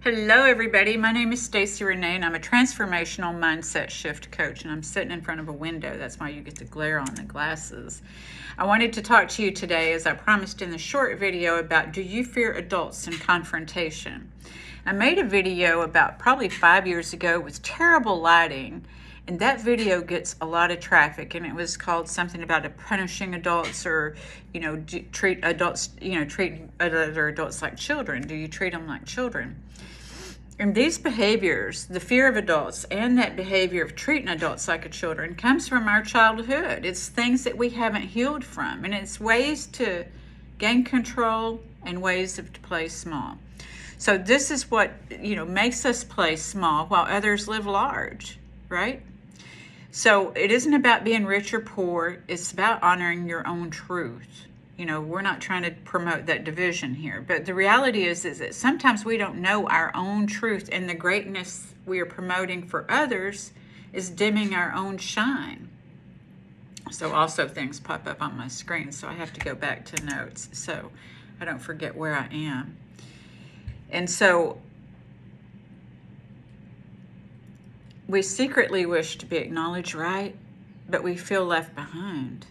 Hello everybody, my name is Stacy Renee and I'm a transformational mindset shift coach, and I'm sitting in front of a window. That's why you get the glare on the glasses. I wanted to talk to you today, as I promised in the short video, about do you fear adults and confrontation? I made a video about probably 5 years ago with terrible lighting, and that video gets a lot of traffic, and it was called something about punishing adults, or treat adults, treat other adults like children. Do you treat them like children? And these behaviors, the fear of adults and that behavior of treating adults like a children, comes from our childhood. It's things that we haven't healed from, and it's ways to gain control and ways to play small. So this is what makes us play small while others live large, right? So it isn't about being rich or poor. It's about honoring your own truth. We're not trying to promote that division here, but the reality is that sometimes we don't know our own truth, and the greatness we are promoting for others is dimming our own shine. So also things pop up on my screen, so I have to go back to notes so I don't forget where I am. And so we secretly wish to be acknowledged, right? But we feel left behind.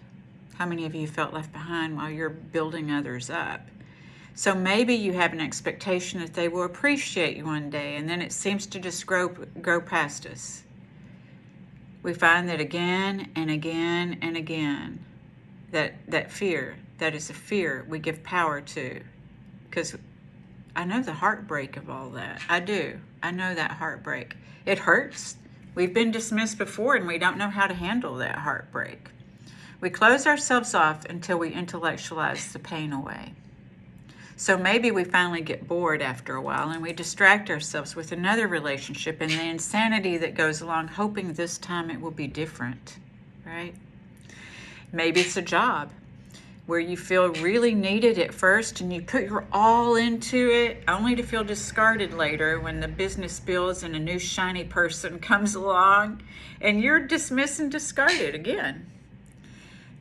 How many of you felt left behind while you're building others up? So maybe you have an expectation that they will appreciate you one day, and then it seems to just grow past us. We find that again and again and again, that fear, that is a fear we give power to. Because I know the heartbreak of all that. I do. I know that heartbreak. It hurts. We've been dismissed before, and we don't know how to handle that heartbreak. We close ourselves off until we intellectualize the pain away. So maybe we finally get bored after a while, and we distract ourselves with another relationship and the insanity that goes along, hoping this time it will be different, right? Maybe it's a job where you feel really needed at first and you put your all into it, only to feel discarded later when the business builds and a new shiny person comes along and you're dismissed and discarded again.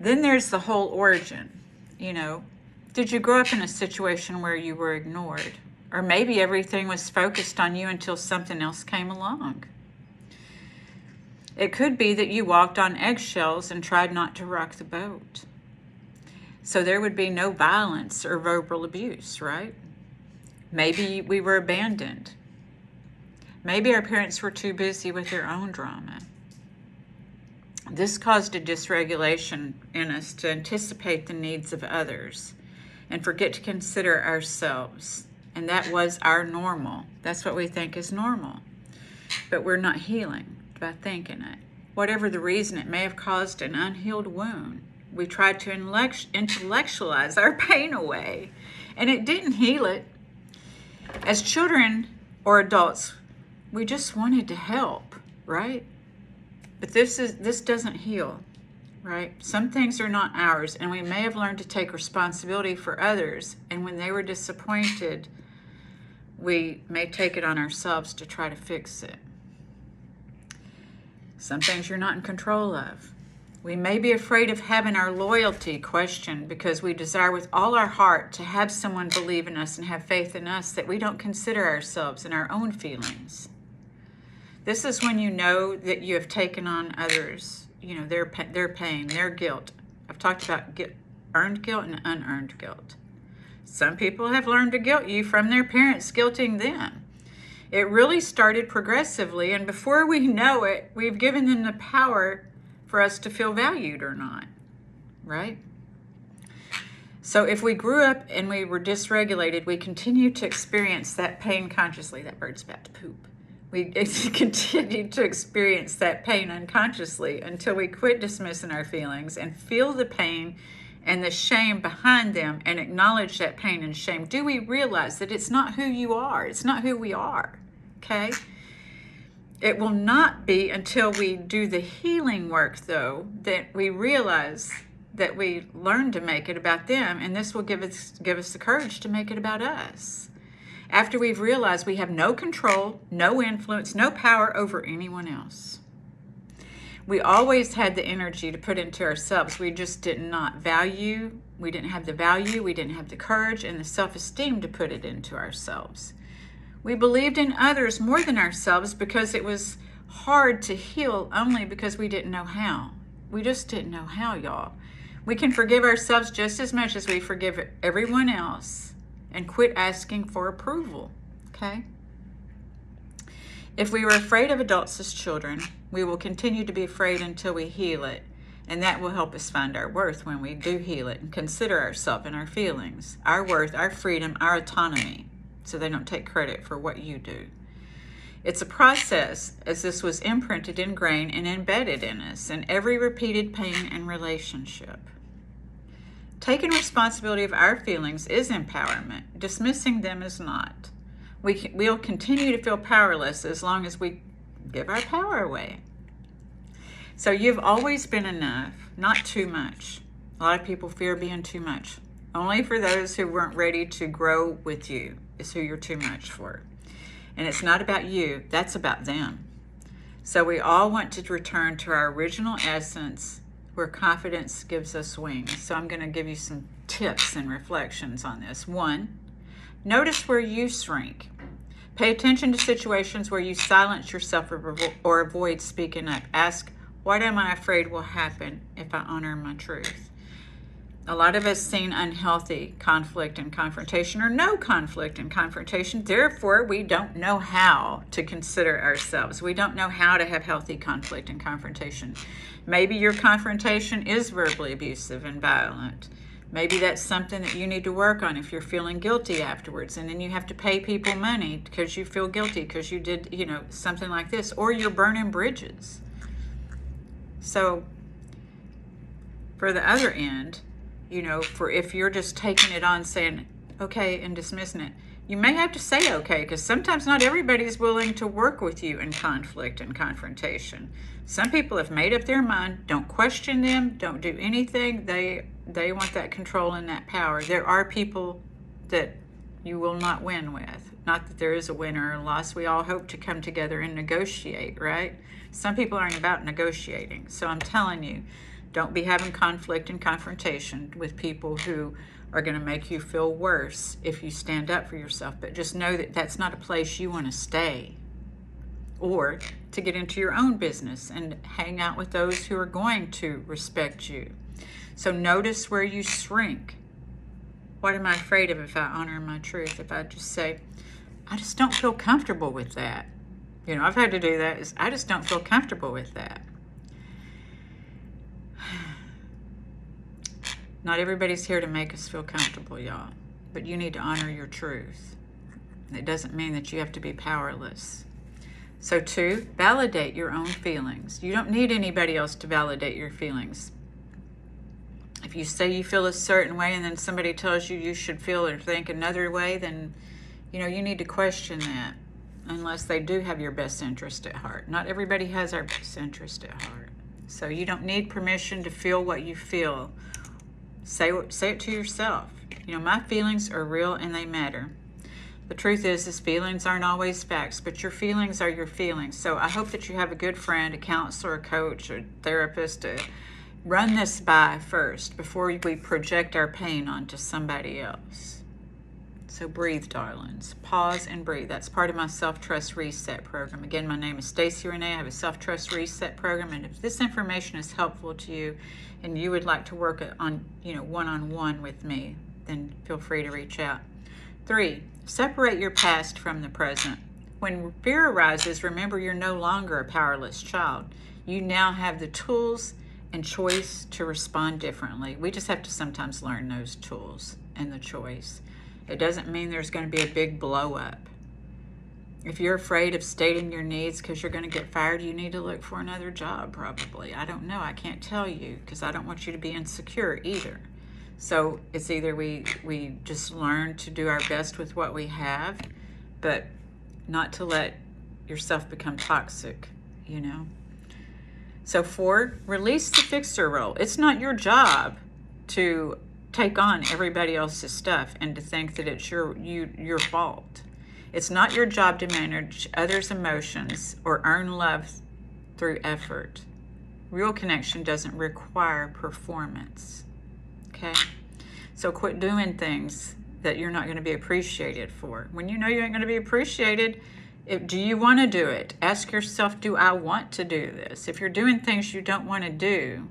Then there's the whole origin. Did you grow up in a situation where you were ignored? Or maybe everything was focused on you until something else came along. It could be that you walked on eggshells and tried not to rock the boat. So there would be no violence or verbal abuse, right? Maybe we were abandoned. Maybe our parents were too busy with their own drama. This caused a dysregulation in us to anticipate the needs of others and forget to consider ourselves. And that was our normal. That's what we think is normal. But we're not healing by thinking it. Whatever the reason, it may have caused an unhealed wound. We tried to intellectualize our pain away, and it didn't heal it. As children or adults, we just wanted to help, right? But this doesn't heal, right? Some things are not ours, and we may have learned to take responsibility for others, and when they were disappointed, we may take it on ourselves to try to fix it. Some things you're not in control of. We may be afraid of having our loyalty questioned because we desire with all our heart to have someone believe in us and have faith in us, that we don't consider ourselves and our own feelings. This is when you know that you have taken on others, their pain, their guilt. I've talked about earned guilt and unearned guilt. Some people have learned to guilt you from their parents guilting them. It really started progressively, and before we know it, we've given them the power for us to feel valued or not, right? So if we grew up and we were dysregulated, we continue to experience that pain consciously. That bird's about to poop. We continue to experience that pain unconsciously until we quit dismissing our feelings and feel the pain and the shame behind them and acknowledge that pain and shame. Do we realize that it's not who you are? It's not who we are, okay? It will not be until we do the healing work, though, that we realize that we learn to make it about them, and this will give us the courage to make it about us. After we've realized we have no control, no influence, no power over anyone else. We always had the energy to put into ourselves. We just did not value. We didn't have the value. We didn't have the courage and the self-esteem to put it into ourselves. We believed in others more than ourselves because it was hard to heal only because we didn't know how. We just didn't know how, y'all. We can forgive ourselves just as much as we forgive everyone else and quit asking for approval, okay? If we were afraid of adults as children, we will continue to be afraid until we heal it. And that will help us find our worth when we do heal it and consider ourselves and our feelings, our worth, our freedom, our autonomy, so they don't take credit for what you do. It's a process, as this was imprinted, ingrained, and embedded in us in every repeated pain and relationship. Taking responsibility of our feelings is empowerment. Dismissing them is not. We'll continue to feel powerless as long as we give our power away. So you've always been enough, not too much. A lot of people fear being too much. Only for those who weren't ready to grow with you is who you're too much for. And it's not about you, that's about them. So we all want to return to our original essence where confidence gives us wings. So I'm going to give you some tips and reflections on this. 1, notice where you shrink. Pay attention to situations where you silence yourself or avoid speaking up. Ask, what am I afraid will happen if I honor my truth? A lot of us seen unhealthy conflict and confrontation or no conflict and confrontation. Therefore, we don't know how to consider ourselves. We don't know how to have healthy conflict and confrontation. Maybe your confrontation is verbally abusive and violent. Maybe that's something that you need to work on if you're feeling guilty afterwards. And then you have to pay people money because you feel guilty because you did, something like this. Or you're burning bridges. So for the other end, for if you're just taking it on, saying okay and dismissing it, you may have to say okay, because sometimes not everybody's willing to work with you in conflict and confrontation. Some people have made up their mind, don't question them, don't do anything. They want that control and that power. There are people that you will not win with. Not that there is a winner or a loss. We all hope to come together and negotiate, right? Some people aren't about negotiating. So I'm telling you, don't be having conflict and confrontation with people who are going to make you feel worse if you stand up for yourself. But just know that that's not a place you want to stay, or to get into your own business and hang out with those who are going to respect you. So notice where you shrink. What am I afraid of if I honor my truth? If I just say, I just don't feel comfortable with that. I've had to do that. I just don't feel comfortable with that. Not everybody's here to make us feel comfortable, y'all. But you need to honor your truth. It doesn't mean that you have to be powerless. So 2, validate your own feelings. You don't need anybody else to validate your feelings. If you say you feel a certain way and then somebody tells you you should feel or think another way, then you need to question that, unless they do have your best interest at heart. Not everybody has our best interest at heart. So you don't need permission to feel what you feel. Say it to yourself. My feelings are real and they matter. The truth is feelings aren't always facts, but your feelings are your feelings. So I hope that you have a good friend, a counselor, a coach, a therapist to run this by first before we project our pain onto somebody else. So breathe, darlings. Pause and breathe. That's part of my Self-Trust Reset program. Again, my name is Stacey Renee. I have a Self-Trust Reset program. And if this information is helpful to you and you would like to work on, one-on-one with me, then feel free to reach out. 3, separate your past from the present. When fear arises, remember you're no longer a powerless child. You now have the tools and choice to respond differently. We just have to sometimes learn those tools and the choice. It doesn't mean there's going to be a big blow up. If you're afraid of stating your needs because you're going to get fired, you need to look for another job probably. I don't know. I can't tell you because I don't want you to be insecure either. So it's either we just learn to do our best with what we have, but not to let yourself become toxic, So 4, release the fixer role. It's not your job to take on everybody else's stuff and to think that it's your fault. It's not your job to manage others' emotions or earn love through effort. Real connection doesn't require performance. Okay? So quit doing things that you're not going to be appreciated for. When you know you ain't going to be appreciated, do you want to do it? Ask yourself, do I want to do this? If you're doing things you don't want to do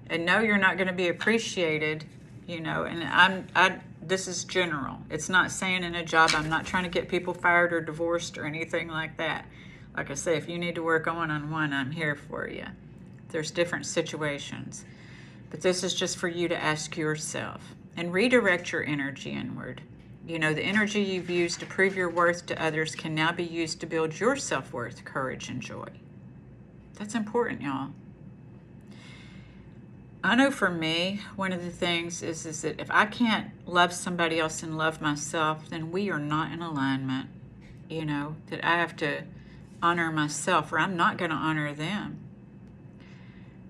and know you're not going to be appreciated, you know, and this is general. It's not saying in a job, I'm not trying to get people fired or divorced or anything like that. Like I say, if you need to work on one-on-one, I'm here for you. There's different situations. But this is just for you to ask yourself and redirect your energy inward. You know, the energy you've used to prove your worth to others can now be used to build your self-worth, courage, and joy. That's important, y'all. I know for me, one of the things is that if I can't love somebody else and love myself, then we are not in alignment. You know, that I have to honor myself or I'm not going to honor them.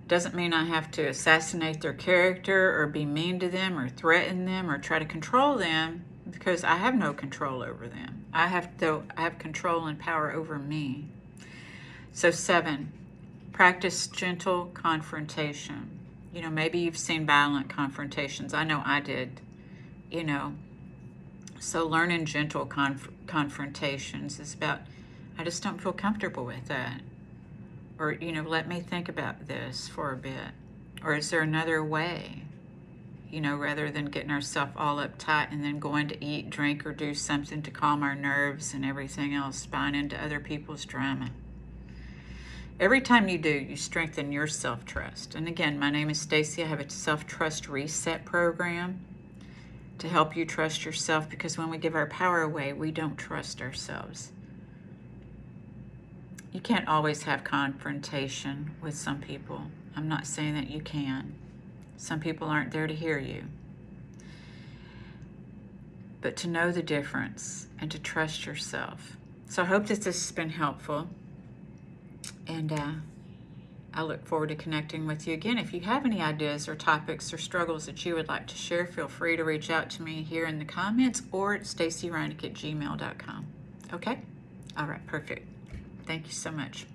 Doesn't mean I have to assassinate their character or be mean to them or threaten them or try to control them, because I have no control over them. I have control and power over me. So 7, practice gentle confrontation. You know, maybe you've seen violent confrontations. I know I did, you know. So learning gentle confrontations is about, I just don't feel comfortable with that. Or, you know, let me think about this for a bit. Or is there another way? You know, rather than getting ourselves all uptight and then going to eat, drink, or do something to calm our nerves and everything else, buying into other people's drama. Every time you do, you strengthen your self-trust. And again, my name is Stacy. I have a self-trust reset program to help you trust yourself, because when we give our power away, we don't trust ourselves. You can't always have confrontation with some people. I'm not saying that you can. Some people aren't there to hear you. But to know the difference and to trust yourself. So I hope that this has been helpful. And I look forward to connecting with you again. If you have any ideas or topics or struggles that you would like to share, feel free to reach out to me here in the comments or at stacyreineck@gmail.com. Okay? All right, perfect. Thank you so much.